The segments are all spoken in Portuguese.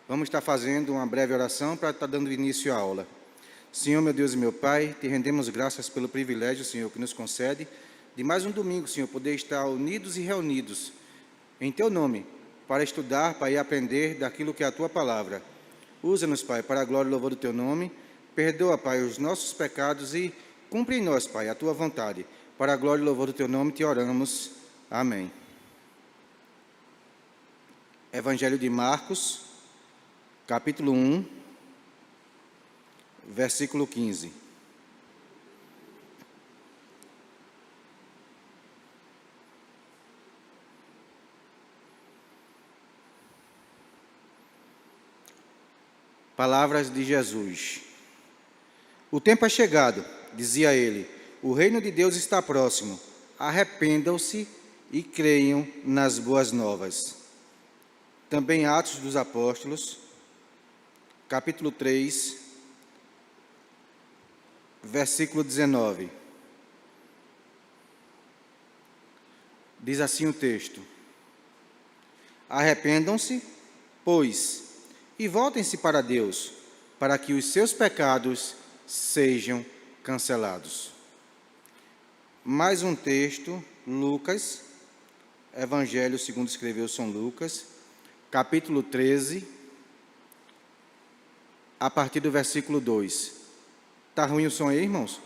Vamos estar fazendo uma breve oração para estar dando início à aula. Senhor, meu Deus e meu Pai, te rendemos graças pelo privilégio, Senhor, que nos concede de mais um domingo, Senhor, poder estar unidos e reunidos em Teu nome, para estudar, para ir aprender daquilo que é a Tua palavra. Usa-nos, Pai, para a glória e louvor do Teu nome. Perdoa, Pai, os nossos pecados e cumpre em nós, Pai, a Tua vontade. Para a glória e louvor do Teu nome te oramos. Amém. Evangelho de Marcos, capítulo 1, versículo 15. Palavras de Jesus. O tempo é chegado, dizia ele, o reino de Deus está próximo. Arrependam-se e creiam nas boas novas. Também Atos dos Apóstolos, capítulo 3, versículo 19. Diz assim o texto: Arrependam-se, pois, e voltem-se para Deus, para que os seus pecados sejam cancelados. Mais um texto, Lucas, Evangelho segundo escreveu São Lucas, capítulo 13, a partir do versículo 2. Está ruim o som aí, irmãos?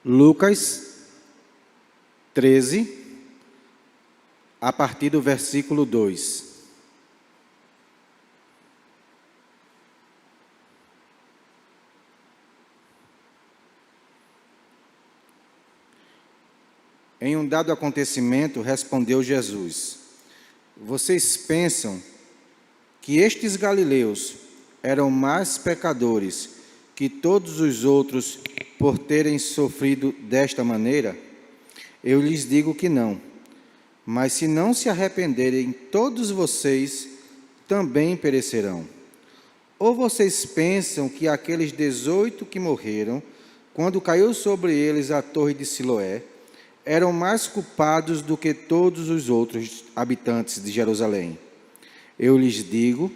Lucas 13, a partir do versículo 2. Em um dado acontecimento, respondeu Jesus: Vocês pensam que estes galileus eram mais pecadores que todos os outros por terem sofrido desta maneira? Eu lhes digo que não. Mas se não se arrependerem, todos vocês também perecerão. Ou vocês pensam que aqueles 18 que morreram, quando caiu sobre eles a torre de Siloé, eram mais culpados do que todos os outros habitantes de Jerusalém? Eu lhes digo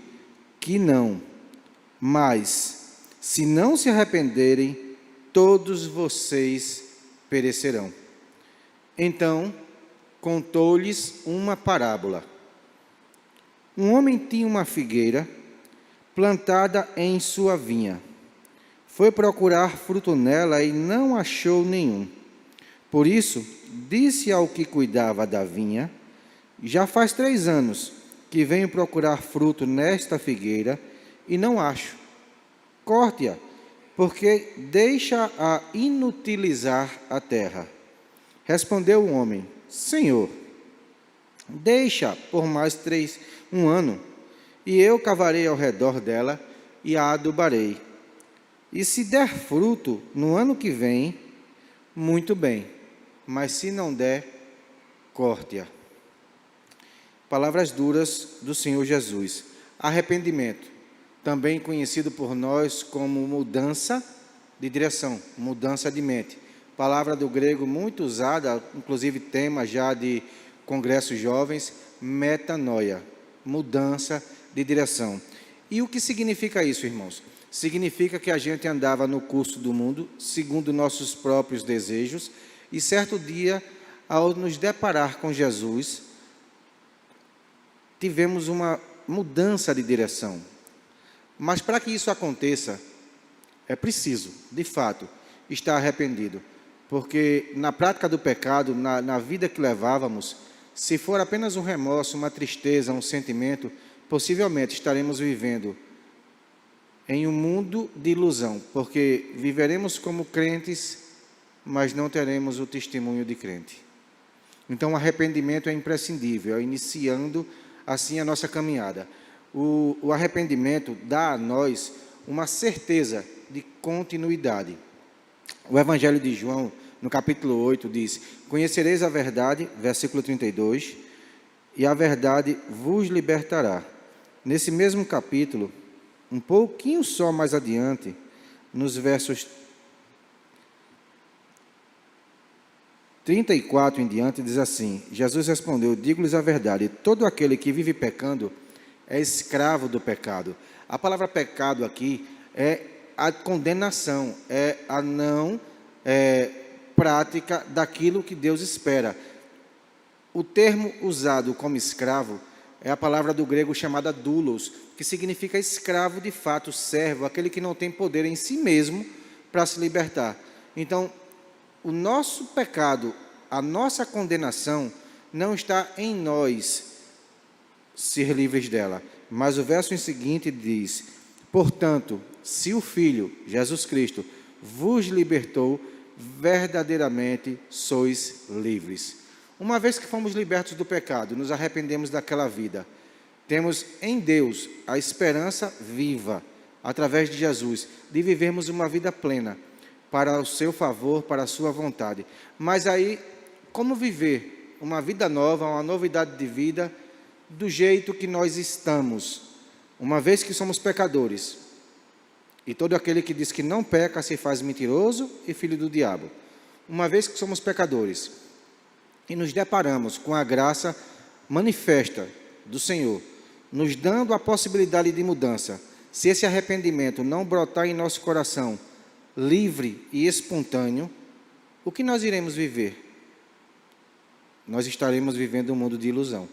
que não. Mas, se não se arrependerem, todos vocês perecerão. Então, contou-lhes uma parábola. Um homem tinha uma figueira plantada em sua vinha. Foi procurar fruto nela e não achou nenhum. Por isso, disse ao que cuidava da vinha: Já faz 3 anos que venho procurar fruto nesta figueira e não acho. Corte-a, porque deixa-a inutilizar a terra. Respondeu o homem: Senhor, deixa por mais 1 ano, e eu cavarei ao redor dela e a adubarei. E se der fruto no ano que vem, muito bem, mas se não der, corte-a. Palavras duras do Senhor Jesus. Arrependimento, também conhecido por nós como mudança de direção, mudança de mente. Palavra do grego muito usada, inclusive tema já de congressos jovens, metanoia, mudança de direção. E o que significa isso, irmãos? Significa que a gente andava no curso do mundo, segundo nossos próprios desejos, e certo dia, ao nos deparar com Jesus, tivemos uma mudança de direção. Mas para que isso aconteça, é preciso, de fato, estar arrependido. Porque na prática do pecado, na vida que levávamos, se for apenas um remorso, uma tristeza, um sentimento, possivelmente estaremos vivendo em um mundo de ilusão, porque viveremos como crentes, mas não teremos o testemunho de crente. Então, o arrependimento é imprescindível, iniciando assim a nossa caminhada. O arrependimento dá a nós uma certeza de continuidade. O Evangelho de João, no capítulo 8, diz: Conhecereis a verdade, versículo 32, e a verdade vos libertará. Nesse mesmo capítulo, um pouquinho só mais adiante, nos versos 34 em diante diz assim: Jesus respondeu: digo-lhes a verdade, todo aquele que vive pecando é escravo do pecado. A palavra pecado aqui é a condenação, é a não prática daquilo que Deus espera. O termo usado como escravo é a palavra do grego chamada doulos, que significa escravo de fato, servo, aquele que não tem poder em si mesmo para se libertar. Então, o nosso pecado, a nossa condenação, não está em nós ser livres dela. Mas o verso em seguinte diz: portanto, se o Filho, Jesus Cristo, vos libertou, verdadeiramente sois livres. Uma vez que fomos libertos do pecado, nos arrependemos daquela vida, temos em Deus a esperança viva, através de Jesus, de vivermos uma vida plena, para o seu favor, para a sua vontade. Mas aí, como viver uma vida nova, uma novidade de vida, do jeito que nós estamos, uma vez que somos pecadores? E todo aquele que diz que não peca se faz mentiroso e filho do diabo. Uma vez que somos pecadores e nos deparamos com a graça manifesta do Senhor, nos dando a possibilidade de mudança, se esse arrependimento não brotar em nosso coração, livre e espontâneo, o que nós iremos viver? Nós estaremos vivendo um mundo de ilusão.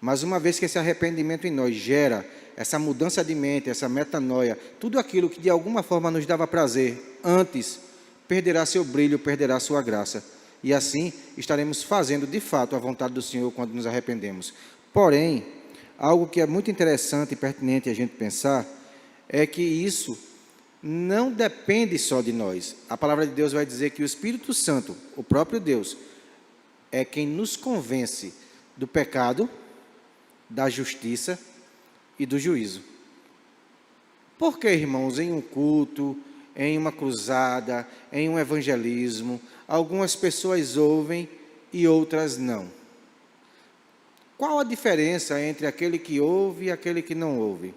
Mas uma vez que esse arrependimento em nós gera essa mudança de mente, essa metanoia, tudo aquilo que de alguma forma nos dava prazer antes, perderá seu brilho, perderá sua graça. E assim estaremos fazendo de fato a vontade do Senhor quando nos arrependemos. Porém, algo que é muito interessante e pertinente a gente pensar é que isso não depende só de nós. A palavra de Deus vai dizer que o Espírito Santo, o próprio Deus, é quem nos convence do pecado, da justiça e do juízo. Por que, irmãos, em um culto, em uma cruzada, em um evangelismo, algumas pessoas ouvem e outras não? Qual a diferença entre aquele que ouve e aquele que não ouve?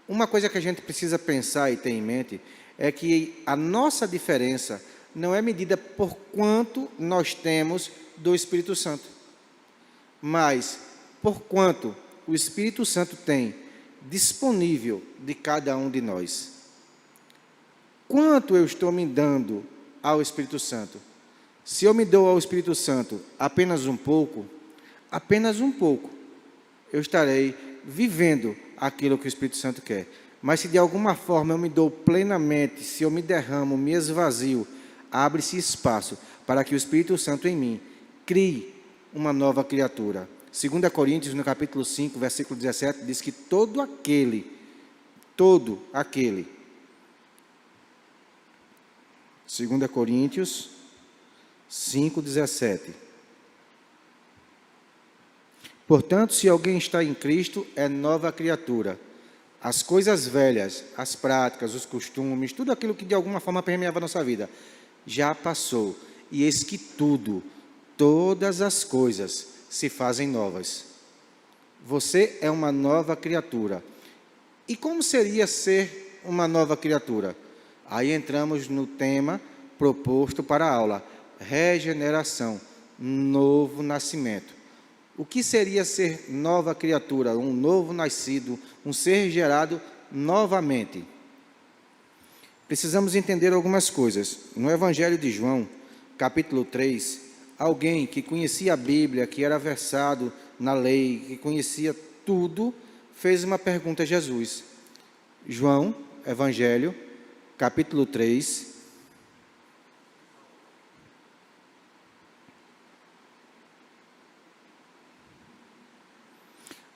Uma coisa que a gente precisa pensar e ter em mente é que a nossa diferença não é medida por quanto nós temos do Espírito Santo, mas por quanto o Espírito Santo tem disponível de cada um de nós. Quanto eu estou me dando ao Espírito Santo? Se eu me dou ao Espírito Santo apenas um pouco, eu estarei vivendo aquilo que o Espírito Santo quer. Mas se de alguma forma eu me dou plenamente, se eu me derramo, me esvazio, abre-se espaço para que o Espírito Santo em mim crie uma nova criatura. 2 Coríntios, no capítulo 5, versículo 17, diz que todo aquele, 2 Coríntios 5, 17. Portanto, se alguém está em Cristo, é nova criatura. As coisas velhas, as práticas, os costumes, tudo aquilo que de alguma forma permeava a nossa vida, já passou. E eis que todas as coisas se fazem novas. Você é uma nova criatura. E como seria ser uma nova criatura? Aí entramos no tema proposto para a aula: regeneração, novo nascimento. O que seria ser nova criatura, um novo nascido, um ser gerado novamente? Precisamos entender algumas coisas. No Evangelho de João, capítulo 3, alguém que conhecia a Bíblia, que era versado na lei, que conhecia tudo, fez uma pergunta a Jesus. João, Evangelho, capítulo 3.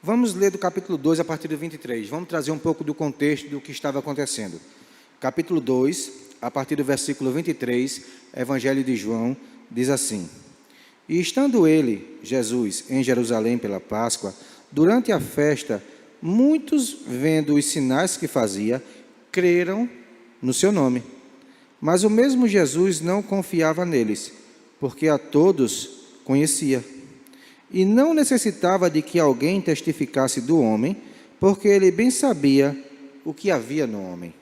Vamos ler do capítulo 2 a partir do 23. Vamos trazer um pouco do contexto do que estava acontecendo. Capítulo 2, a partir do versículo 23, Evangelho de João, diz assim: E estando ele, Jesus, em Jerusalém pela Páscoa, durante a festa, muitos, vendo os sinais que fazia, creram no seu nome. Mas o mesmo Jesus não confiava neles, porque a todos conhecia. E não necessitava de que alguém testificasse do homem, porque ele bem sabia o que havia no homem.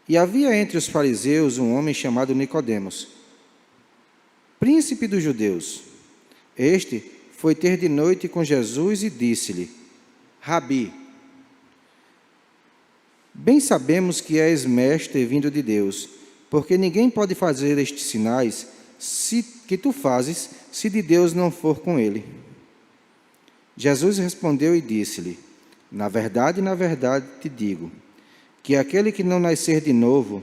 E havia entre os fariseus um homem chamado Nicodemos, príncipe dos judeus. Este foi ter de noite com Jesus e disse-lhe: Rabi, bem sabemos que és mestre vindo de Deus, porque ninguém pode fazer estes sinais que tu fazes, se de Deus não for com ele. Jesus respondeu e disse-lhe: na verdade te digo, que aquele que não nascer de novo,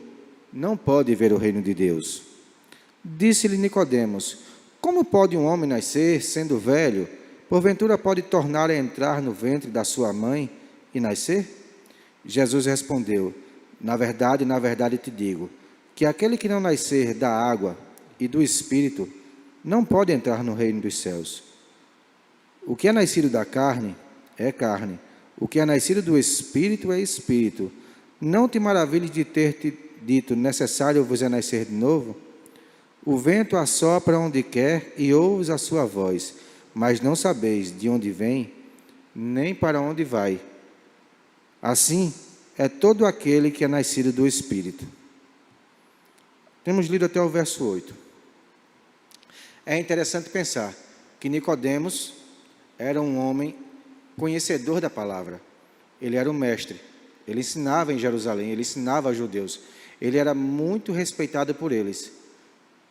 não pode ver o reino de Deus. Disse-lhe Nicodemos: como pode um homem nascer, sendo velho? Porventura pode tornar a entrar no ventre da sua mãe e nascer? Jesus respondeu: na verdade te digo, que aquele que não nascer da água e do Espírito, não pode entrar no reino dos céus. O que é nascido da carne, é carne. O que é nascido do Espírito, é Espírito. Não te maravilhes de ter te dito, necessário vos é nascer de novo? O vento assopra onde quer e ouves a sua voz, mas não sabeis de onde vem, nem para onde vai. Assim é todo aquele que é nascido do Espírito. Temos lido até o verso 8. É interessante pensar que Nicodemos era um homem conhecedor da palavra. Ele era um mestre. Ele ensinava em Jerusalém, ele ensinava aos judeus. Ele era muito respeitado por eles.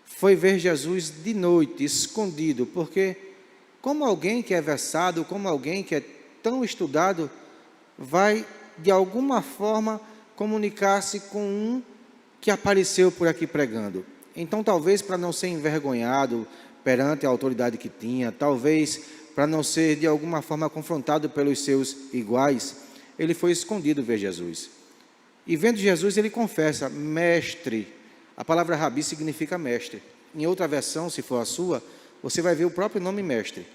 Foi ver Jesus de noite, escondido, porque como alguém que é versado, como alguém que é tão estudado, vai de alguma forma comunicar-se com um que apareceu por aqui pregando. Então, talvez para não ser envergonhado perante a autoridade que tinha, talvez para não ser de alguma forma confrontado pelos seus iguais, ele foi escondido ver Jesus. E vendo Jesus, ele confessa: mestre. A palavra rabi significa mestre. Em outra versão, se for a sua, você vai ver o próprio nome mestre.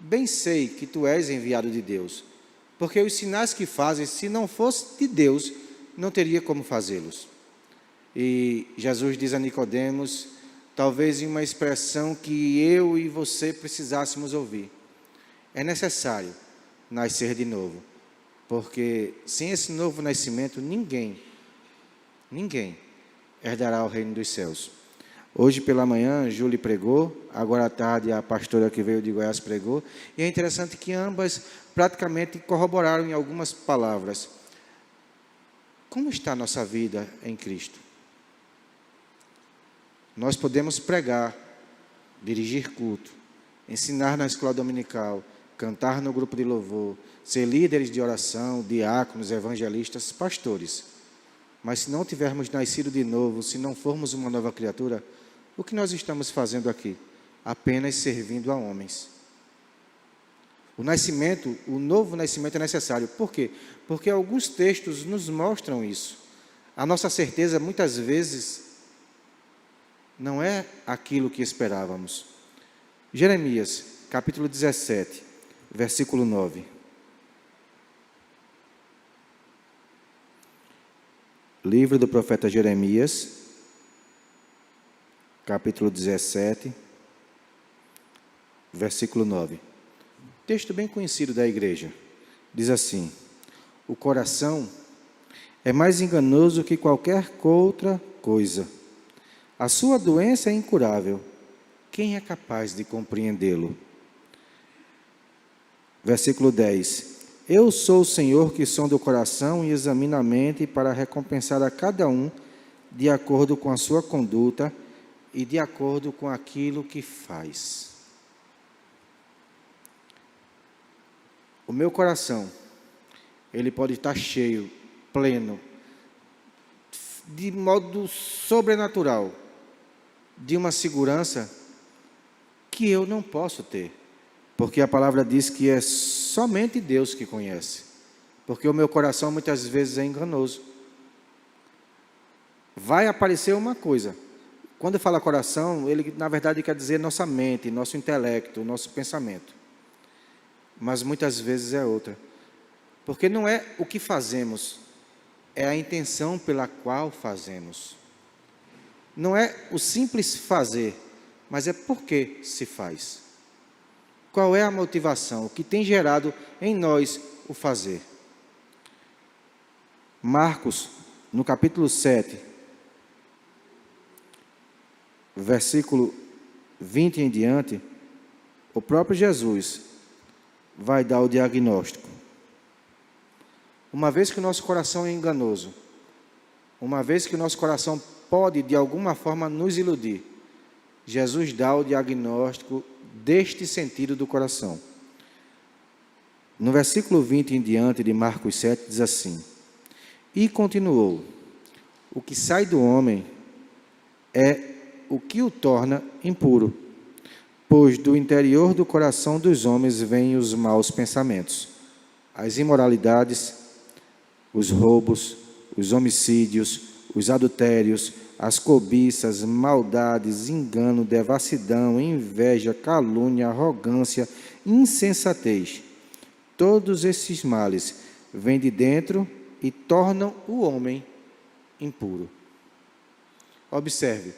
Bem sei que tu és enviado de Deus, porque os sinais que fazes, se não fosse de Deus, não teria como fazê-los. E Jesus diz a Nicodemos, talvez em uma expressão que eu e você precisássemos ouvir: é necessário nascer de novo, porque sem esse novo nascimento, ninguém herdará o reino dos céus. Hoje pela manhã, Júlia pregou, agora à tarde a pastora que veio de Goiás pregou, e é interessante que ambas praticamente corroboraram em algumas palavras. Como está a nossa vida em Cristo? Nós podemos pregar, dirigir culto, ensinar na escola dominical, cantar no grupo de louvor, ser líderes de oração, diáconos, evangelistas, pastores. Mas se não tivermos nascido de novo, se não formos uma nova criatura, o que nós estamos fazendo aqui? Apenas servindo a homens. O nascimento, o novo nascimento é necessário. Por quê? Porque alguns textos nos mostram isso. A nossa certeza, muitas vezes, não é aquilo que esperávamos. Jeremias, capítulo 17, versículo 9. Livro do profeta Jeremias, capítulo 17, versículo 9. Texto bem conhecido da igreja. Diz assim: o coração é mais enganoso que qualquer outra coisa. A sua doença é incurável. Quem é capaz de compreendê-lo? Versículo 10. Eu sou o Senhor que sonda o coração e examina a mente para recompensar a cada um de acordo com a sua conduta e de acordo com aquilo que faz. O meu coração, ele pode estar cheio, pleno, de modo sobrenatural, de uma segurança que eu não posso ter, porque a palavra diz que é somente Deus que conhece, porque o meu coração muitas vezes é enganoso. Vai aparecer uma coisa. Quando fala coração, ele na verdade quer dizer nossa mente, nosso intelecto, nosso pensamento. Mas muitas vezes é outra. Porque não é o que fazemos, é a intenção pela qual fazemos. Não é o simples fazer, mas é por que se faz. Qual é a motivação, o que tem gerado em nós o fazer. Marcos, no capítulo 7, versículo 20 em diante, o próprio Jesus vai dar o diagnóstico. Uma vez que o nosso coração é enganoso, uma vez que o nosso coração pode, de alguma forma, nos iludir, Jesus dá o diagnóstico deste sentido do coração. No versículo 20 em diante de Marcos 7, diz assim: E continuou: O que sai do homem é o que o torna impuro, pois do interior do coração dos homens vêm os maus pensamentos, as imoralidades, os roubos, os homicídios, os adultérios, as cobiças, maldades, engano, devassidão, inveja, calúnia, arrogância, insensatez. Todos esses males vêm de dentro e tornam o homem impuro. Observe,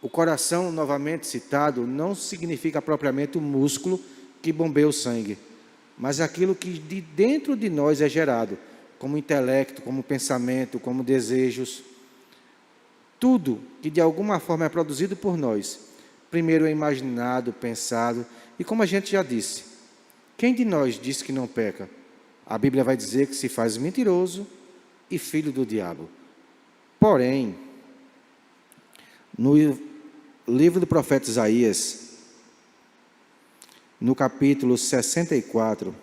o coração, novamente citado, não significa propriamente o músculo que bombeia o sangue, mas aquilo que de dentro de nós é gerado, como intelecto, como pensamento, como desejos. Tudo que de alguma forma é produzido por nós, primeiro é imaginado, pensado, e como a gente já disse, quem de nós diz que não peca? A Bíblia vai dizer que se faz mentiroso e filho do diabo. Porém, no livro do profeta Isaías, no capítulo 64,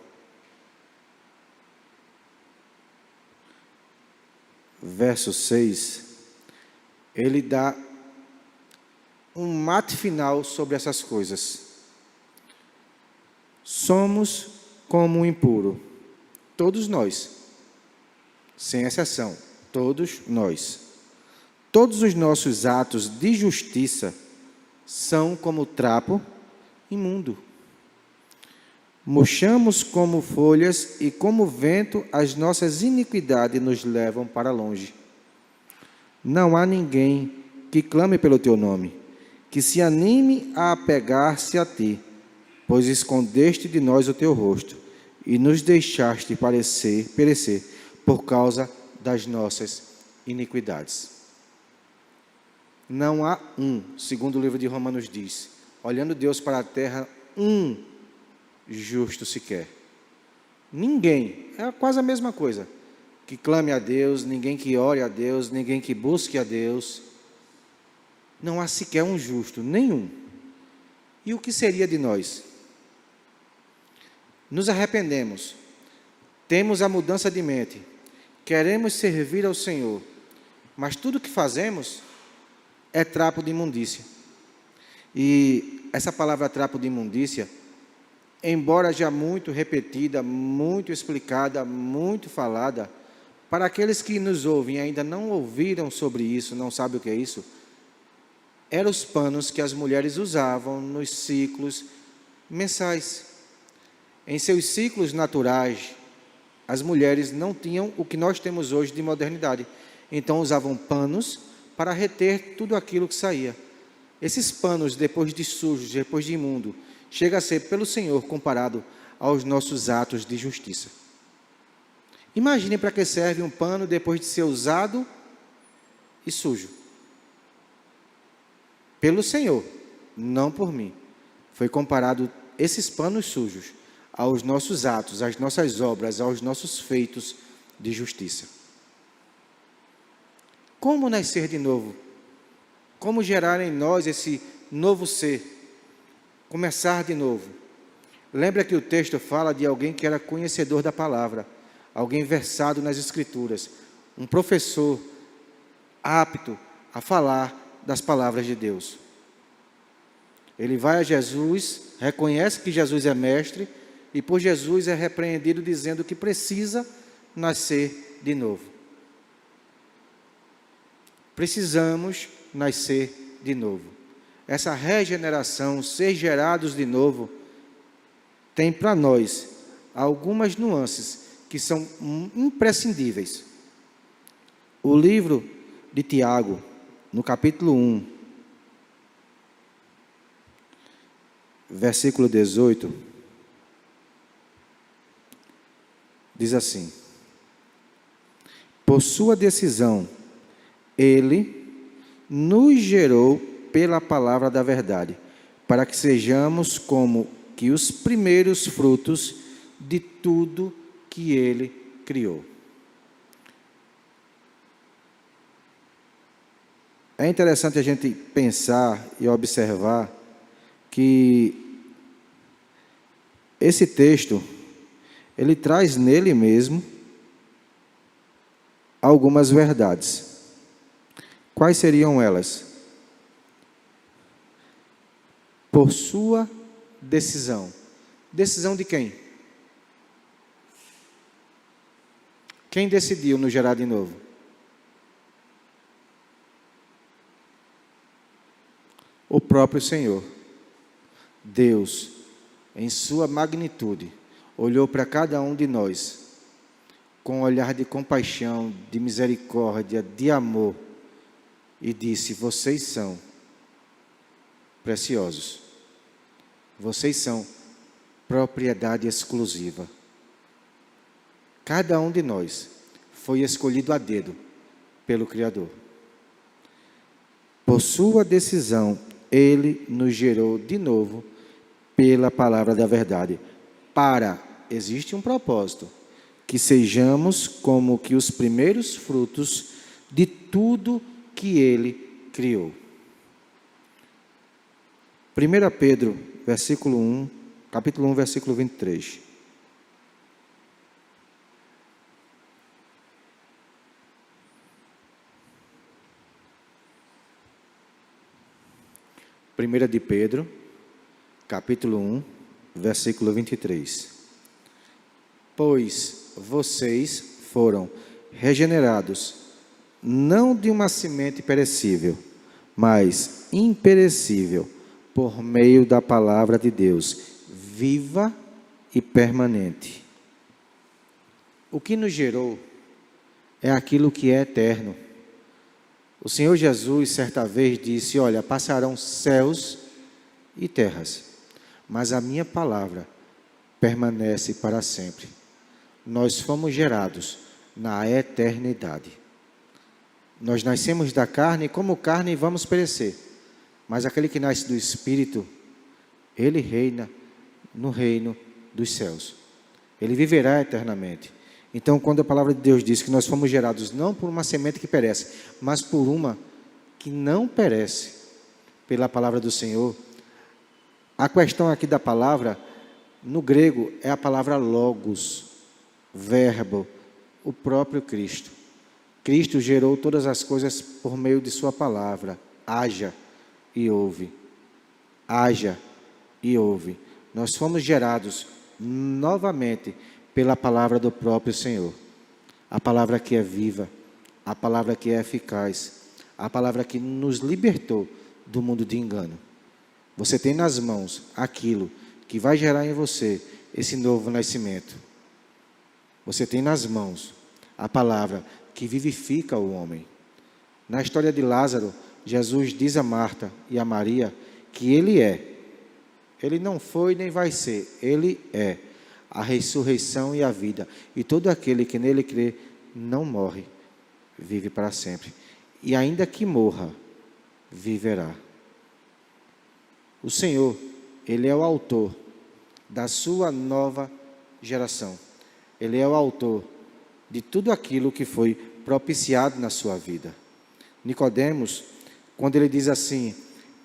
verso 6, ele dá um mate final sobre essas coisas. Somos como um impuro, todos nós, sem exceção, todos nós. Todos os nossos atos de justiça são como trapo imundo. Murchamos como folhas e como vento as nossas iniquidades nos levam para longe. Não há ninguém que clame pelo teu nome, que se anime a apegar-se a ti, pois escondeste de nós o teu rosto e nos deixaste perecer por causa das nossas iniquidades. Não há segundo o livro de Romanos diz, olhando Deus para a terra, justo sequer. Ninguém, é quase a mesma coisa, que clame a Deus, ninguém que ore a Deus, ninguém que busque a Deus. Não há sequer um justo, nenhum. E o que seria de nós? Nos arrependemos, temos a mudança de mente, queremos servir ao Senhor, mas tudo que fazemos é trapo de imundícia. E essa palavra trapo de imundícia, embora já muito repetida, muito explicada, muito falada, para aqueles que nos ouvem e ainda não ouviram sobre isso, não sabem o que é isso, eram os panos que as mulheres usavam nos ciclos mensais. Em seus ciclos naturais, as mulheres não tinham o que nós temos hoje de modernidade. Então usavam panos para reter tudo aquilo que saía. Esses panos, depois de sujos, depois de imundo, chega a ser pelo Senhor comparado aos nossos atos de justiça. Imaginem para que serve um pano depois de ser usado e sujo. Pelo Senhor, não por mim. Foi comparado esses panos sujos aos nossos atos, às nossas obras, aos nossos feitos de justiça. Como nascer de novo? Como gerar em nós esse novo ser? Começar de novo. Lembra que o texto fala de alguém que era conhecedor da palavra, alguém versado nas Escrituras, um professor apto a falar das palavras de Deus. Ele vai a Jesus, reconhece que Jesus é mestre, e por Jesus é repreendido dizendo que precisa nascer de novo. Precisamos nascer de novo. Essa regeneração, ser gerados de novo, tem para nós algumas nuances que são imprescindíveis. O livro de Tiago, no capítulo 1, versículo 18, diz assim: por sua decisão, ele nos gerou pela palavra da verdade, para que sejamos como que os primeiros frutos de tudo que Ele criou. É interessante a gente pensar e observar que esse texto, ele traz nele mesmo algumas verdades. Quais seriam elas? Por sua decisão. Decisão de quem? Quem decidiu nos gerar de novo? O próprio Senhor. Deus, em sua magnitude, olhou para cada um de nós com um olhar de compaixão, de misericórdia, de amor e disse: vocês são preciosos. Vocês são propriedade exclusiva. Cada um de nós foi escolhido a dedo pelo Criador. Por sua decisão, Ele nos gerou de novo pela palavra da verdade. Existe um propósito, que sejamos como que os primeiros frutos de tudo que Ele criou. 1 Pedro, capítulo 1, versículo 23. Primeira de Pedro, capítulo 1, versículo 23. Pois vocês foram regenerados, não de uma semente perecível, mas imperecível, por meio da palavra de Deus, viva e permanente. O que nos gerou é aquilo que é eterno. O Senhor Jesus, certa vez, disse: olha, passarão céus e terras, mas a minha palavra permanece para sempre. Nós fomos gerados na eternidade. Nós nascemos da carne, e como carne vamos perecer. Mas aquele que nasce do Espírito, ele reina no reino dos céus. Ele viverá eternamente. Então, quando a palavra de Deus diz que nós fomos gerados não por uma semente que perece, mas por uma que não perece, pela palavra do Senhor, a questão aqui da palavra, no grego, é a palavra logos, verbo, o próprio Cristo. Cristo gerou todas as coisas por meio de sua palavra. Haja e ouve. Haja e ouve. Nós fomos gerados novamente pela palavra do próprio Senhor. A palavra que é viva, a palavra que é eficaz, a palavra que nos libertou do mundo de engano. Você tem nas mãos aquilo que vai gerar em você esse novo nascimento. Você tem nas mãos a palavra que vivifica o homem. Na história de Lázaro, Jesus diz a Marta e a Maria que Ele é. Ele não foi nem vai ser, Ele é a ressurreição e a vida. E todo aquele que nele crê não morre, vive para sempre. E ainda que morra, viverá. O Senhor, Ele é o autor da sua nova geração. Ele é o autor de tudo aquilo que foi propiciado na sua vida. Nicodemos, quando ele diz assim: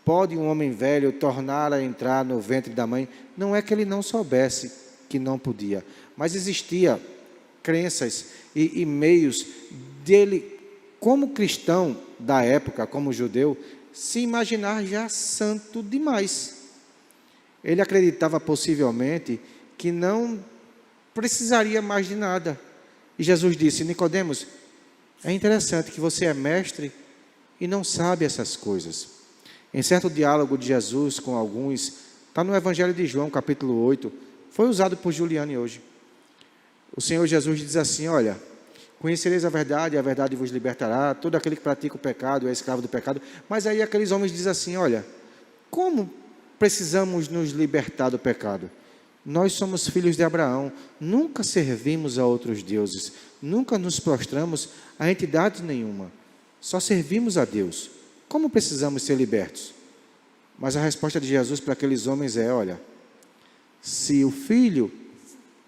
pode um homem velho tornar a entrar no ventre da mãe? Não é que ele não soubesse que não podia, mas existia crenças e meios dele, como cristão da época, como judeu, se imaginar já santo demais. Ele acreditava possivelmente que não precisaria mais de nada. E Jesus disse: Nicodemos, é interessante que você é mestre e não sabe essas coisas. Em certo diálogo de Jesus com alguns, está no Evangelho de João, capítulo 8, foi usado por Juliane hoje. O Senhor Jesus diz assim: olha, conhecereis a verdade vos libertará, todo aquele que pratica o pecado é escravo do pecado. Mas aí aqueles homens dizem assim: olha, como precisamos nos libertar do pecado? Nós somos filhos de Abraão, nunca servimos a outros deuses, nunca nos prostramos a entidade nenhuma, só servimos a Deus. Como precisamos ser libertos? Mas a resposta de Jesus para aqueles homens é: olha, se o Filho,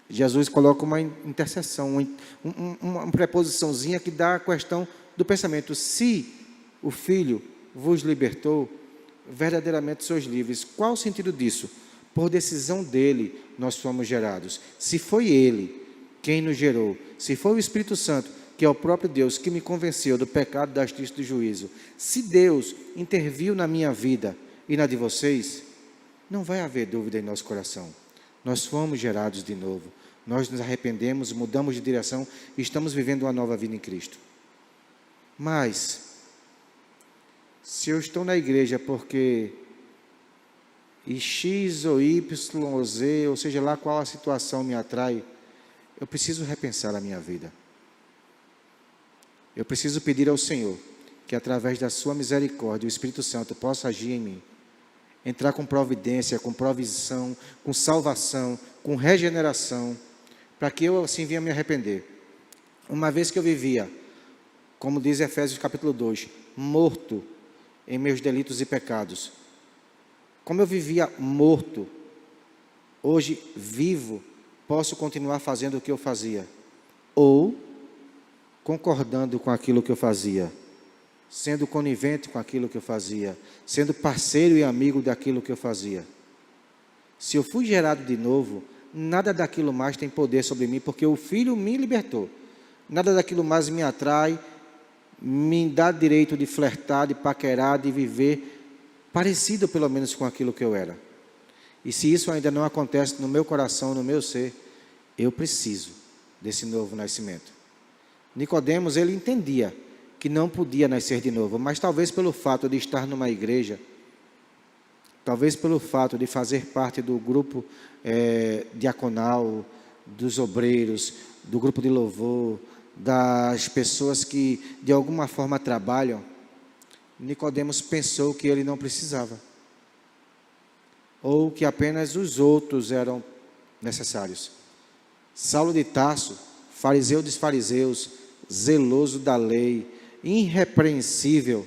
Jesus coloca uma interseção, uma preposiçãozinha que dá a questão do pensamento. Se o Filho vos libertou, verdadeiramente sois livres. Qual o sentido disso? Por decisão dele, nós fomos gerados. Se foi ele quem nos gerou, se foi o Espírito Santo, que é o próprio Deus, que me convenceu do pecado, da justiça e do juízo, se Deus interviu na minha vida e na de vocês, não vai haver dúvida em nosso coração. Nós fomos gerados de novo. Nós nos arrependemos, mudamos de direção e estamos vivendo uma nova vida em Cristo. Mas, se eu estou na igreja porque X ou Y ou Z, ou seja lá qual a situação me atrai, eu preciso repensar a minha vida. Eu preciso pedir ao Senhor que através da sua misericórdia o Espírito Santo possa agir em mim, entrar com providência, com provisão, com salvação, com regeneração, para que eu assim venha me arrepender. Uma vez que eu vivia, como diz Efésios capítulo 2, morto em meus delitos e pecados. Como eu vivia morto, hoje vivo, posso continuar fazendo o que eu fazia, ou concordando com aquilo que eu fazia, sendo conivente com aquilo que eu fazia, sendo parceiro e amigo daquilo que eu fazia. Se eu fui gerado de novo, nada daquilo mais tem poder sobre mim, porque o Filho me libertou. Nada daquilo mais me atrai, me dá direito de flertar, de paquerar, de viver parecido pelo menos com aquilo que eu era. E se isso ainda não acontece no meu coração, no meu ser, eu preciso desse novo nascimento. Nicodemos, ele entendia que não podia nascer de novo, mas talvez pelo fato de estar numa igreja, talvez pelo fato de fazer parte do grupo diaconal, dos obreiros, do grupo de louvor, das pessoas que de alguma forma trabalham, Nicodemos pensou que ele não precisava, ou que apenas os outros eram necessários. Saulo de Tarso, fariseu dos fariseus, zeloso da lei, irrepreensível,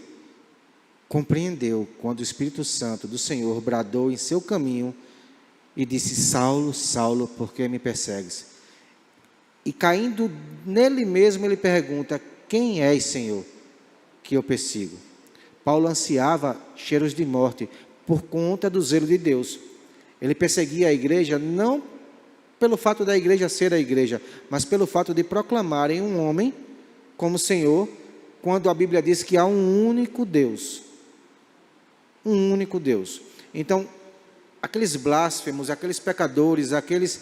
compreendeu quando o Espírito Santo do Senhor bradou em seu caminho e disse: Saulo, Saulo, por que me persegues? E caindo nele mesmo, ele pergunta: quem és, Senhor, que eu persigo? Paulo ansiava cheiros de morte por conta do zelo de Deus. Ele perseguia a igreja não pelo fato da igreja ser a igreja, mas pelo fato de proclamarem um homem como Senhor, quando a Bíblia diz que há um único Deus. Um único Deus. Então, aqueles blasfemos, aqueles pecadores, aqueles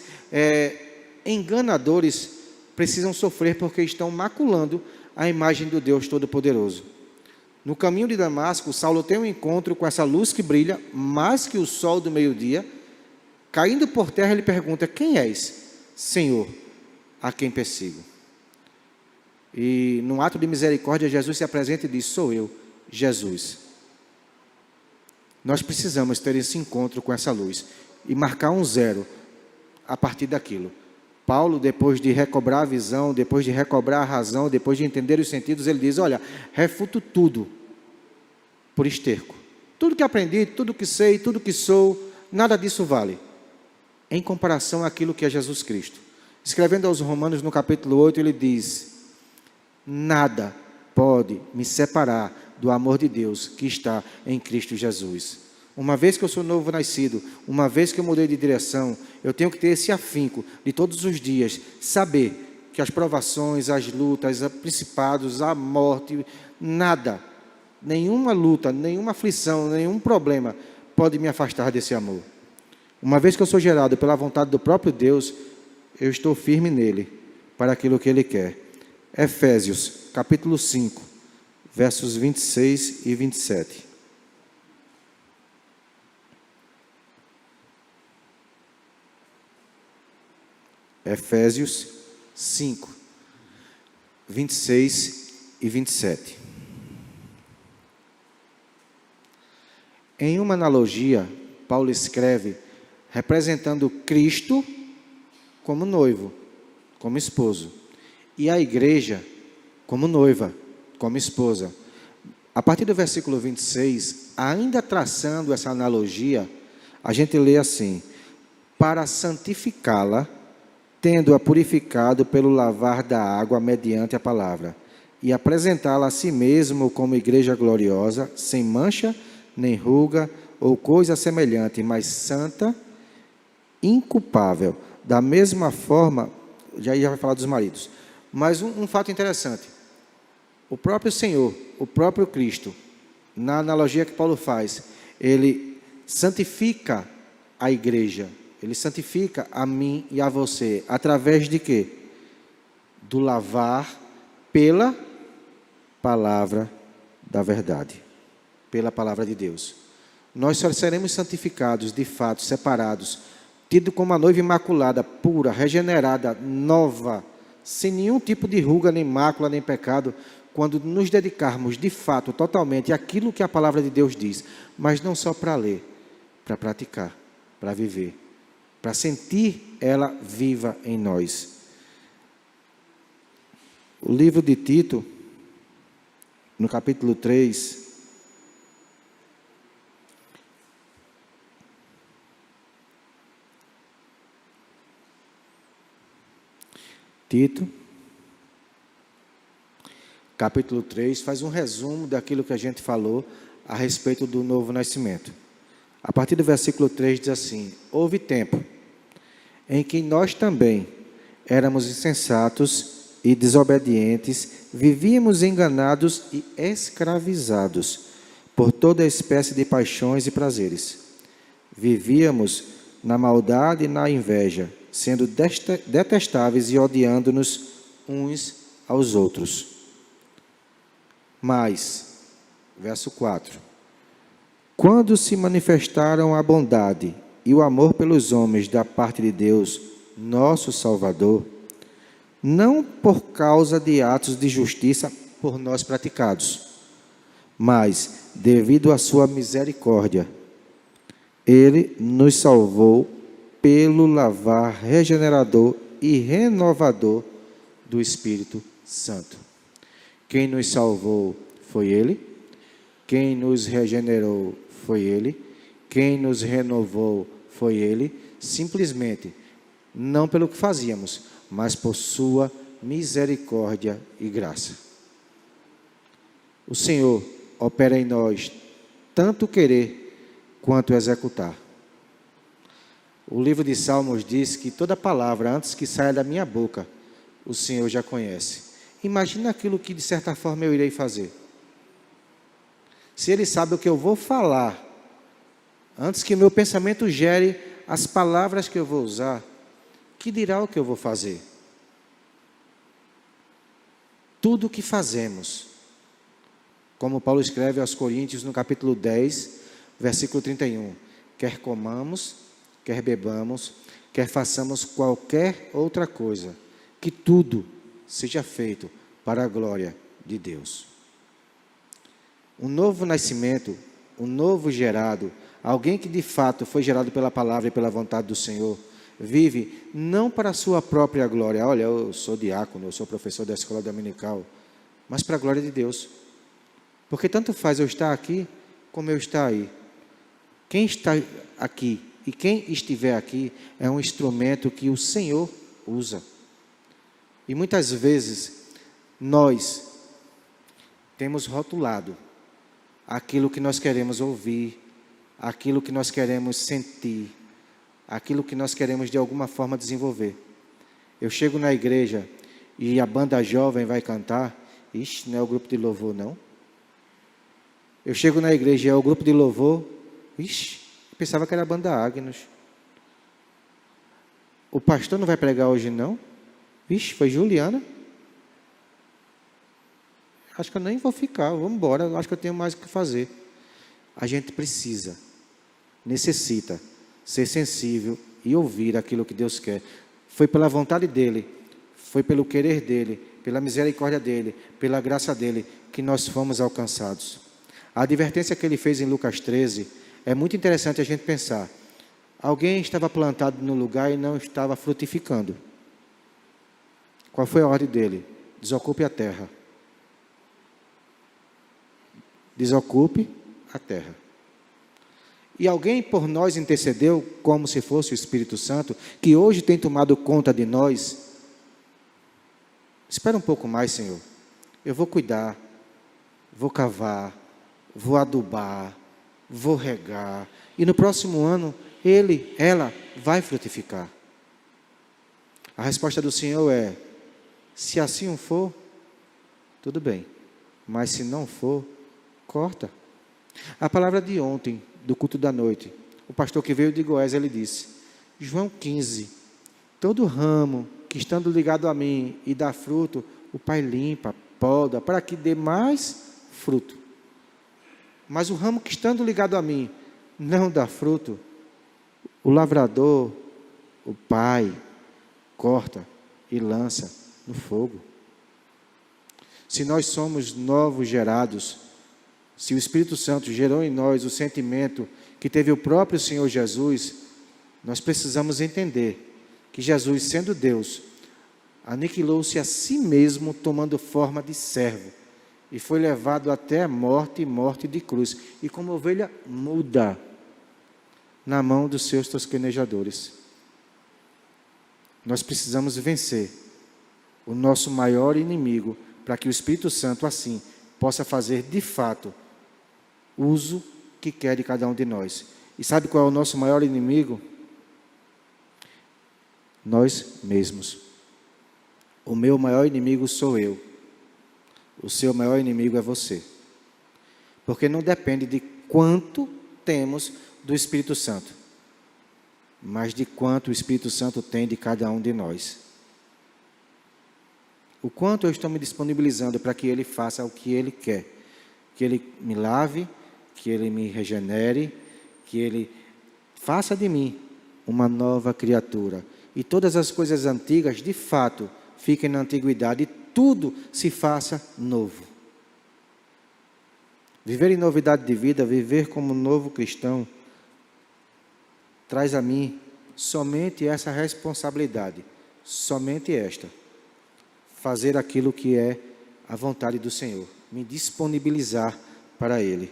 enganadores precisam sofrer porque estão maculando a imagem do Deus Todo-Poderoso. No caminho de Damasco, Saulo tem um encontro com essa luz que brilha mais que o sol do meio-dia. Caindo por terra, ele pergunta: quem és, Senhor, a quem persigo? E num ato de misericórdia, Jesus se apresenta e diz: sou eu, Jesus. Nós precisamos ter esse encontro com essa luz e marcar um zero a partir daquilo. Paulo, depois de recobrar a visão, depois de recobrar a razão, depois de entender os sentidos, ele diz: olha, refuto tudo por esterco. Tudo que aprendi, tudo que sei, tudo que sou, nada disso vale em comparação àquilo que é Jesus Cristo. Escrevendo aos Romanos no capítulo 8, ele diz: nada pode me separar do amor de Deus que está em Cristo Jesus. Uma vez que eu sou novo nascido, uma vez que eu mudei de direção, eu tenho que ter esse afinco de todos os dias, saber que as provações, as lutas, os principados, a morte, nada, nenhuma luta, nenhuma aflição, nenhum problema pode me afastar desse amor. Uma vez que eu sou gerado pela vontade do próprio Deus, eu estou firme nele, para aquilo que ele quer. Efésios, capítulo 5, versos 26 e 27. Efésios 5, 26 e 27. Em uma analogia, Paulo escreve representando Cristo como noivo, como esposo, e a igreja como noiva, como esposa. A partir do versículo 26, ainda traçando essa analogia, a gente lê assim: para santificá-la, tendo-a purificado pelo lavar da água mediante a palavra, e apresentá-la a si mesmo como igreja gloriosa, sem mancha, nem ruga, ou coisa semelhante, mas santa, inculpável. Da mesma forma, já vai falar dos maridos, mas um fato interessante, o próprio Senhor, o próprio Cristo, na analogia que Paulo faz, ele santifica a igreja, ele santifica a mim e a você, através de quê? Do lavar pela palavra da verdade, pela palavra de Deus. Nós só seremos santificados, de fato, separados, tido como a noiva imaculada, pura, regenerada, nova, sem nenhum tipo de ruga, nem mácula, nem pecado, quando nos dedicarmos, de fato, totalmente àquilo que a palavra de Deus diz, mas não só para ler, para praticar, para viver, para sentir ela viva em nós. O livro de Tito, no capítulo 3, Tito, capítulo 3, faz um resumo daquilo que a gente falou a respeito do novo nascimento. A partir do versículo 3 diz assim: houve tempo em que nós também éramos insensatos e desobedientes, vivíamos enganados e escravizados por toda espécie de paixões e prazeres. Vivíamos na maldade e na inveja, sendo detestáveis e odiando-nos uns aos outros. Mas, verso 4, quando se manifestaram a bondade e o amor pelos homens da parte de Deus, nosso Salvador, não por causa de atos de justiça por nós praticados, mas devido à sua misericórdia, Ele nos salvou pelo lavar regenerador e renovador do Espírito Santo. Quem nos salvou foi Ele, quem nos regenerou foi Ele, quem nos renovou foi Ele, simplesmente, não pelo que fazíamos, mas por sua misericórdia e graça. O Senhor opera em nós tanto querer quanto executar. O livro de Salmos diz que toda palavra, antes que saia da minha boca, o Senhor já conhece. Imagina aquilo que, de certa forma, eu irei fazer. Se Ele sabe o que eu vou falar, antes que meu pensamento gere as palavras que eu vou usar, que dirá o que eu vou fazer? Tudo o que fazemos, como Paulo escreve aos Coríntios no capítulo 10, versículo 31, quer comamos, quer bebamos, quer façamos qualquer outra coisa, que tudo seja feito para a glória de Deus. Um novo nascimento, um novo gerado, alguém que de fato foi gerado pela palavra e pela vontade do Senhor, vive não para a sua própria glória. Olha, eu sou diácono, eu sou professor da escola dominical, mas para a glória de Deus. Porque tanto faz eu estar aqui, como eu estar aí. Quem está aqui e quem estiver aqui é um instrumento que o Senhor usa. E muitas vezes nós temos rotulado aquilo que nós queremos ouvir, aquilo que nós queremos sentir, aquilo que nós queremos de alguma forma desenvolver. Eu chego na igreja e a banda jovem vai cantar, ixi, não é o grupo de louvor não. Eu chego na igreja e é o grupo de louvor, ixi, eu pensava que era a banda Agnus. O pastor não vai pregar hoje não? Ixi, foi Juliana. Acho que eu nem vou ficar, vamos embora, acho que eu tenho mais o que fazer. A gente precisa, necessita ser sensível e ouvir aquilo que Deus quer. Foi pela vontade dEle, foi pelo querer dEle, pela misericórdia dEle, pela graça dEle, que nós fomos alcançados. A advertência que Ele fez em Lucas 13, é muito interessante a gente pensar. Alguém estava plantado no lugar e não estava frutificando. Qual foi a ordem dEle? Desocupe a terra. desocupe a terra. E alguém por nós intercedeu, como se fosse o Espírito Santo, que hoje tem tomado conta de nós. Espera um pouco mais, Senhor. Eu vou cuidar, vou cavar, vou adubar, vou regar. E no próximo ano, ela vai frutificar. A resposta do Senhor é: se assim for, tudo bem. Mas se não for, corta. A palavra de ontem, do culto da noite, o pastor que veio de Goiás, ele disse, João 15, todo ramo que estando ligado a mim e dá fruto, o Pai limpa, poda, para que dê mais fruto. Mas o ramo que estando ligado a mim não dá fruto, o lavrador, o Pai, corta e lança no fogo. Se nós somos novos gerados, se o Espírito Santo gerou em nós o sentimento que teve o próprio Senhor Jesus, nós precisamos entender que Jesus, sendo Deus, aniquilou-se a si mesmo, tomando forma de servo, e foi levado até a morte e morte de cruz, e como ovelha muda na mão dos seus tosquenejadores. Nós precisamos vencer o nosso maior inimigo, para que o Espírito Santo, assim, possa fazer de fato uso que quer de cada um de nós. E sabe qual é o nosso maior inimigo? Nós mesmos. O meu maior inimigo sou eu. O seu maior inimigo é você. Porque não depende de quanto temos do Espírito Santo, mas de quanto o Espírito Santo tem de cada um de nós. O quanto eu estou me disponibilizando para que Ele faça o que Ele quer. Que Ele me lave, que Ele me regenere, que Ele faça de mim uma nova criatura. E todas as coisas antigas, de fato, fiquem na antiguidade e tudo se faça novo. Viver em novidade de vida, viver como novo cristão, traz a mim somente essa responsabilidade, somente esta. Fazer aquilo que é a vontade do Senhor, me disponibilizar para Ele.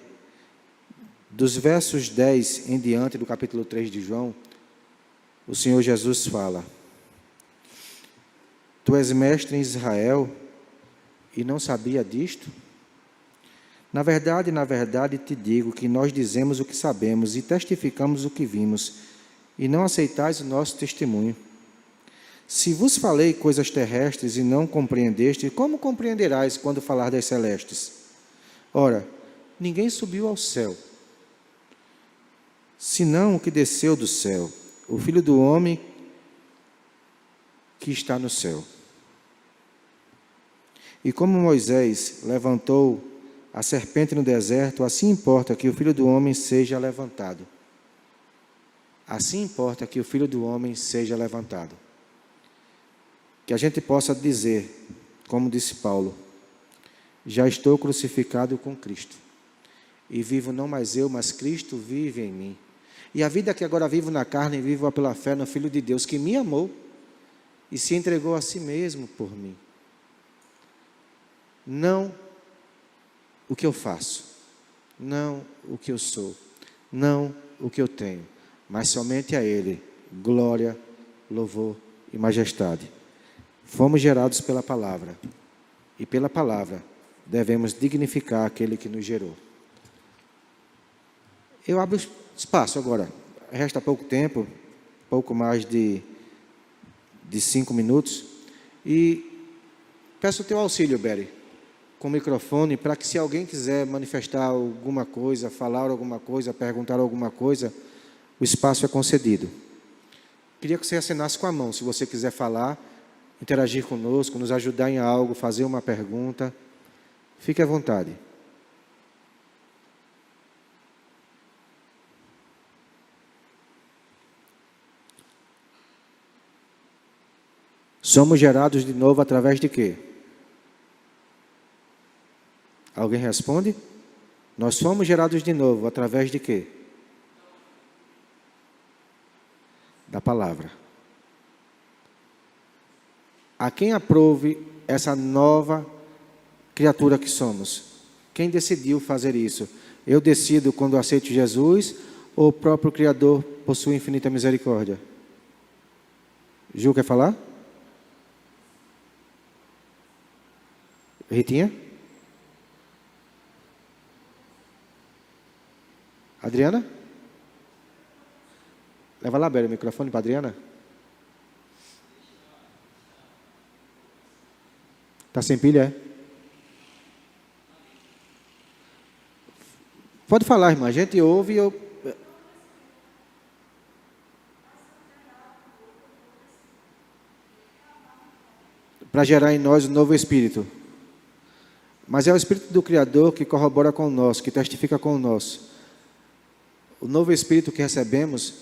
Dos versos 10 em diante do capítulo 3 de João, o Senhor Jesus fala: Tu és mestre em Israel e não sabia disto? Na verdade te digo que nós dizemos o que sabemos e testificamos o que vimos, e não aceitais o nosso testemunho. Se vos falei coisas terrestres e não compreendeste, como compreenderás quando falar das celestes? Ora, ninguém subiu ao céu, senão o que desceu do céu, o Filho do Homem que está no céu. E como Moisés levantou a serpente no deserto, assim importa que o Filho do Homem seja levantado. Assim importa que o Filho do Homem seja levantado. Que a gente possa dizer, como disse Paulo, já estou crucificado com Cristo, e vivo não mais eu, mas Cristo vive em mim. E a vida que agora vivo na carne, vivo pela fé no Filho de Deus, que me amou e se entregou a si mesmo por mim. Não o que eu faço, não o que eu sou, não o que eu tenho, mas somente a Ele, glória, louvor e majestade. Fomos gerados pela palavra, e pela palavra devemos dignificar aquele que nos gerou. Eu abro espaço agora, resta pouco tempo, pouco mais de 5 minutos, e peço o teu auxílio, Beri, com o microfone, para que se alguém quiser manifestar alguma coisa, falar alguma coisa, perguntar alguma coisa, o espaço é concedido. Queria que você assinasse com a mão, se você quiser falar, interagir conosco, nos ajudar em algo, fazer uma pergunta, fique à vontade. Somos gerados de novo através de quê? Alguém responde? Nós somos gerados de novo através de quê? Da palavra. A quem aprove essa nova criatura que somos? Quem decidiu fazer isso? Eu decido quando aceito Jesus ou o próprio Criador possui infinita misericórdia? Ju, quer falar? Ritinha? Adriana? Leva lá, Bela, o microfone para Adriana. Está sem pilha, é? Pode falar, irmã. A gente ouve e para gerar em nós um novo espírito. Mas é o Espírito do Criador que corrobora com o nosso, que testifica com o nosso. O novo Espírito que recebemos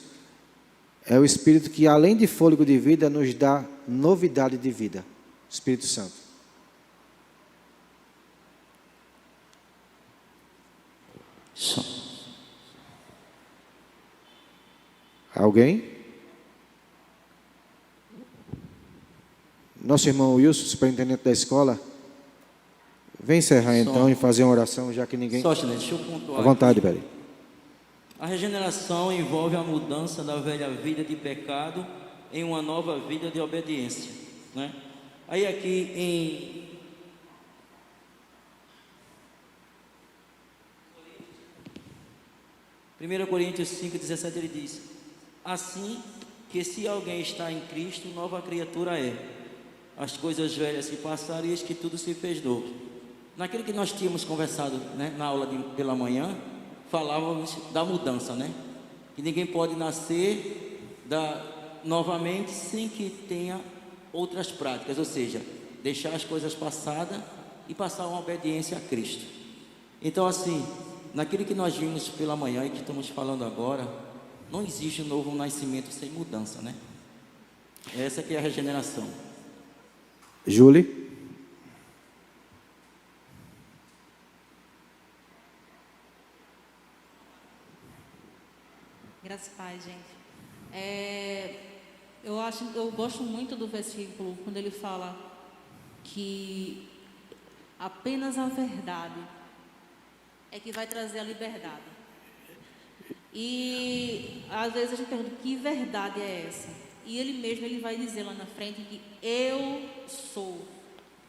é o Espírito que, além de fôlego de vida, nos dá novidade de vida. Espírito Santo. Alguém? Nosso irmão Wilson, superintendente da escola. Vem encerrar então e fazer uma oração, já que ninguém... Só, deixa eu pontuar. À vontade, Beli. A regeneração envolve a mudança da velha vida de pecado em uma nova vida de obediência, né? Aí aqui em 1 Coríntios 5,17 ele diz: assim que se alguém está em Cristo, nova criatura é. As coisas velhas se passaram e eis que tudo se fez novo. Naquilo que nós tínhamos conversado, né, na aula pela manhã, falávamos da mudança, né? Que ninguém pode nascer novamente sem que tenha outras práticas, ou seja, deixar as coisas passadas e passar uma obediência a Cristo. Então, assim, naquilo que nós vimos pela manhã e que estamos falando agora, não existe um novo nascimento sem mudança, né? Essa que é a regeneração. Júlia? Graças a Pai, gente. Eu gosto muito do versículo quando ele fala que apenas a verdade é que vai trazer a liberdade. E às vezes a gente pergunta: que verdade é essa? E ele vai dizer lá na frente que eu sou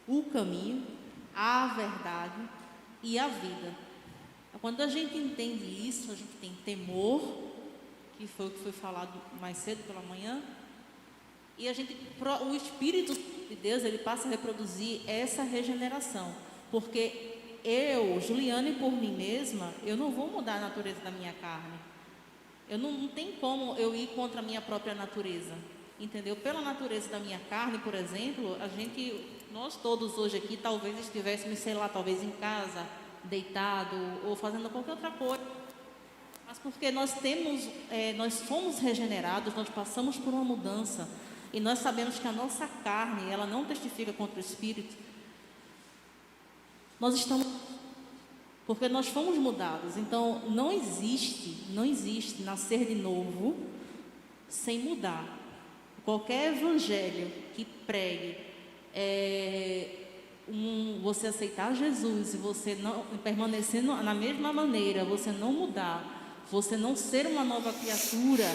o caminho, a verdade e a vida. Quando a gente entende isso, a gente tem temor, que foi o que foi falado mais cedo pela manhã, e o Espírito de Deus, ele passa a reproduzir essa regeneração, porque eu, Juliane, por mim mesma, eu não vou mudar a natureza da minha carne. Não tem como eu ir contra a minha própria natureza, entendeu? Pela natureza da minha carne, por exemplo, nós todos hoje aqui, talvez estivéssemos, sei lá, talvez em casa, deitado ou fazendo qualquer outra coisa, mas porque nós somos regenerados, nós passamos por uma mudança e nós sabemos que a nossa carne, ela não testifica contra o Espírito. Nós estamos, porque nós fomos mudados. Então não existe nascer de novo sem mudar. Qualquer evangelho que pregue você aceitar Jesus e você não permanecer na mesma maneira, você não mudar, você não ser uma nova criatura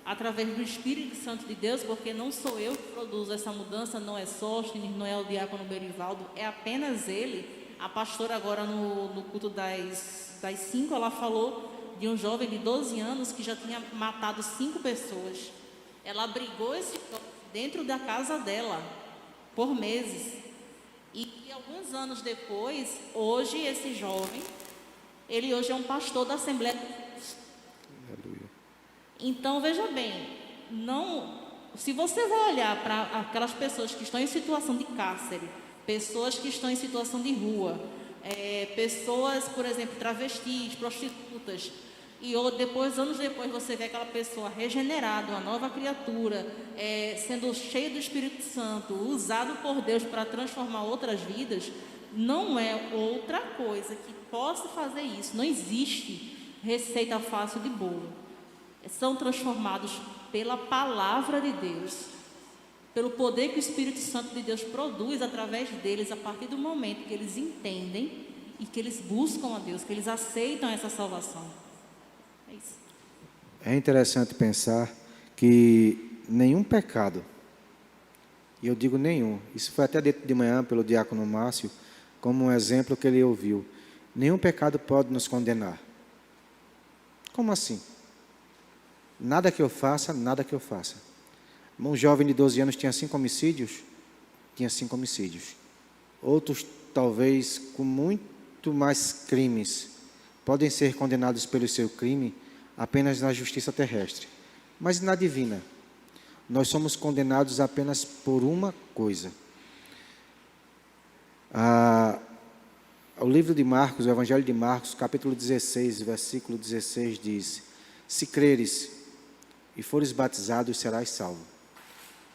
através do Espírito Santo de Deus, porque não sou eu que produzo essa mudança, não é Sóstenes, não é o diácono Berivaldo, é apenas ele. A pastora agora no culto das 5, ela falou de um jovem de 12 anos que já tinha matado 5 pessoas. Ela abrigou esse jovem dentro da casa dela por meses. E alguns anos depois, hoje esse jovem, ele hoje é um pastor da Assembleia. Aleluia. Então veja bem, se você vai olhar para aquelas pessoas que estão em situação de cárcere, pessoas que estão em situação de rua, pessoas, por exemplo, travestis, prostitutas, e anos depois você vê aquela pessoa regenerada, uma nova criatura, sendo cheia do Espírito Santo, usado por Deus para transformar outras vidas, não é outra coisa que possa fazer isso. Não existe receita fácil de bolo. São transformados pela palavra de Deus, pelo poder que o Espírito Santo de Deus produz através deles, a partir do momento que eles entendem e que eles buscam a Deus, que eles aceitam essa salvação. É isso. É interessante pensar que nenhum pecado, e eu digo nenhum, isso foi até dito de manhã pelo diácono Márcio, como um exemplo que ele ouviu, nenhum pecado pode nos condenar. Como assim? Nada que eu faça, nada que eu faça. Um jovem de 12 anos tinha 5 homicídios? Tinha 5 homicídios. Outros, talvez, com muito mais crimes, podem ser condenados pelo seu crime apenas na justiça terrestre. Mas na divina, nós somos condenados apenas por uma coisa. O livro de Marcos, o Evangelho de Marcos, capítulo 16, versículo 16, diz: se creres e fores batizado, serás salvo.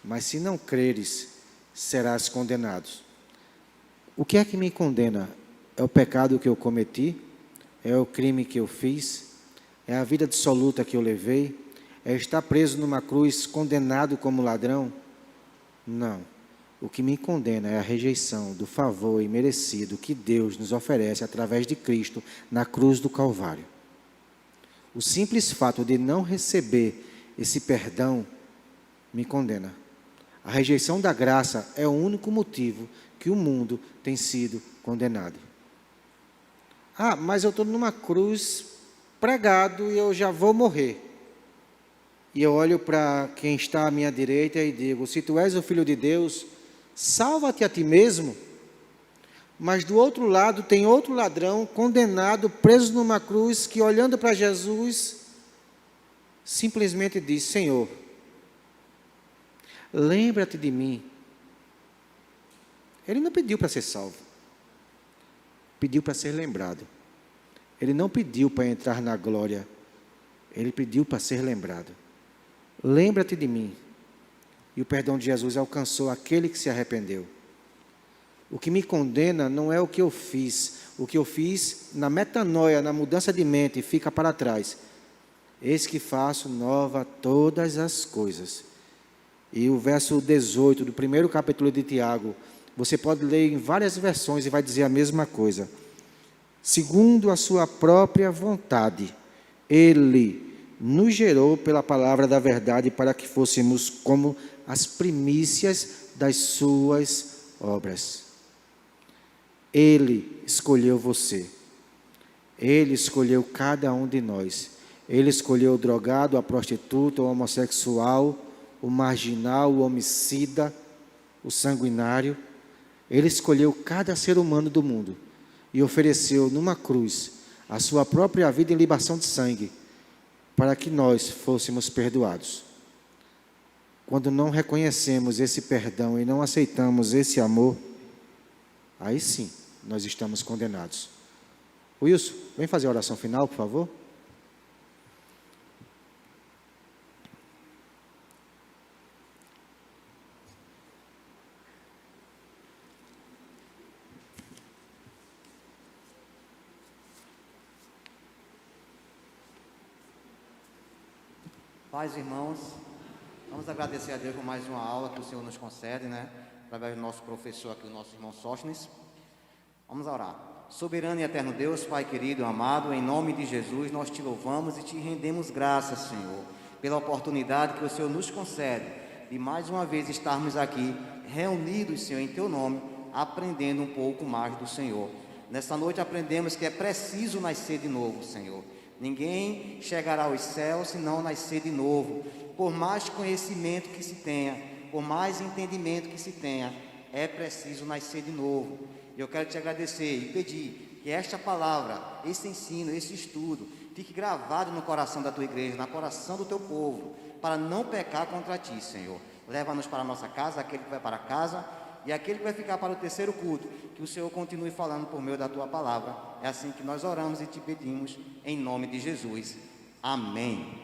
Mas se não creres, serás condenado. O que é que me condena? É o pecado que eu cometi? É o crime que eu fiz? É a vida dissoluta que eu levei? É estar preso numa cruz, condenado como ladrão? Não. O que me condena é a rejeição do favor imerecido que Deus nos oferece através de Cristo na cruz do Calvário. O simples fato de não receber esse perdão me condena. A rejeição da graça é o único motivo que o mundo tem sido condenado. Ah, mas eu estou numa cruz pregado e eu já vou morrer. E eu olho para quem está à minha direita e digo: se tu és o Filho de Deus, salva-te a ti mesmo. Mas do outro lado tem outro ladrão condenado, preso numa cruz, que olhando para Jesus, simplesmente diz: Senhor, lembra-te de mim. Ele não pediu para ser salvo, pediu para ser lembrado. Ele não pediu para entrar na glória, ele pediu para ser lembrado. Lembra-te de mim. E o perdão de Jesus alcançou aquele que se arrependeu. O que me condena não é o que eu fiz. O que eu fiz na metanoia, na mudança de mente, fica para trás. Eis que faço nova todas as coisas. E o verso 18 do primeiro capítulo de Tiago, você pode ler em várias versões e vai dizer a mesma coisa. Segundo a sua própria vontade, Ele nos gerou pela palavra da verdade para que fôssemos como as primícias das suas obras. Ele escolheu você. Ele escolheu cada um de nós. Ele escolheu o drogado, a prostituta, o homossexual, o marginal, o homicida, o sanguinário. Ele escolheu cada ser humano do mundo e ofereceu numa cruz a sua própria vida em libação de sangue, para que nós fôssemos perdoados. Quando não reconhecemos esse perdão e não aceitamos esse amor, aí sim, nós estamos condenados. Wilson, vem fazer a oração final, por favor. Paz, irmãos, vamos agradecer a Deus por mais uma aula que o Senhor nos concede, através do nosso professor aqui, o nosso irmão Sóstenes. Vamos orar. Soberano e eterno Deus, Pai querido, amado, em nome de Jesus, nós te louvamos e te rendemos graças, Senhor, pela oportunidade que o Senhor nos concede de mais uma vez estarmos aqui, reunidos, Senhor, em teu nome, aprendendo um pouco mais do Senhor. Nessa noite aprendemos que é preciso nascer de novo, Senhor. Ninguém chegará aos céus se não nascer de novo. Por mais conhecimento que se tenha, por mais entendimento que se tenha, é preciso nascer de novo. Eu quero te agradecer e pedir que esta palavra, esse ensino, esse estudo, fique gravado no coração da tua igreja, no coração do teu povo, para não pecar contra ti, Senhor. Leva-nos para a nossa casa, aquele que vai para casa, e aquele que vai ficar para o terceiro culto, que o Senhor continue falando por meio da tua palavra. É assim que nós oramos e te pedimos, em nome de Jesus. Amém.